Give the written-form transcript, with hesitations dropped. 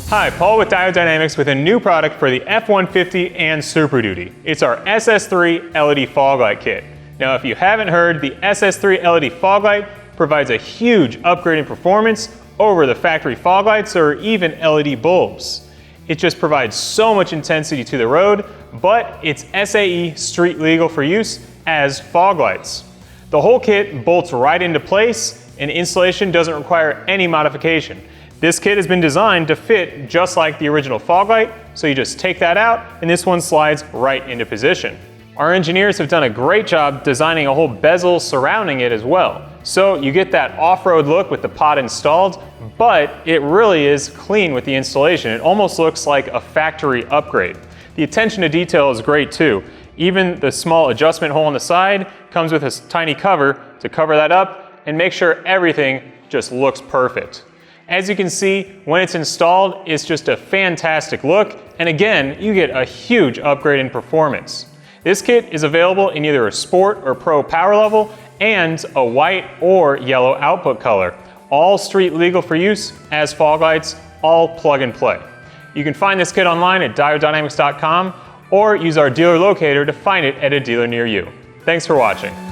Hi, Paul with Diode Dynamics with a new product for the F-150 and Super Duty. It's our SS3 LED Fog Light Kit. Now, if you haven't heard, the SS3 LED Fog Light provides a huge upgrade in performance over the factory fog lights or even LED bulbs. It just provides so much intensity to the road, but it's SAE street legal for use as fog lights. The whole kit bolts right into place and installation doesn't require any modification. This kit has been designed to fit just like the original fog light, so you just take that out and this one slides right into position. Our engineers have done a great job designing a whole bezel surrounding it as well. So you get that off-road look with the pod installed, but it really is clean with the installation. It almost looks like a factory upgrade. The attention to detail is great too. Even the small adjustment hole on the side comes with a tiny cover to cover that up and make sure everything just looks perfect. As you can see, when it's installed, it's just a fantastic look, and again, you get a huge upgrade in performance. This kit is available in either a Sport or Pro power level and a white or yellow output color. All street legal for use as fog lights, all plug and play. You can find this kit online at diodedynamics.com or use our dealer locator to find it at a dealer near you. Thanks for watching.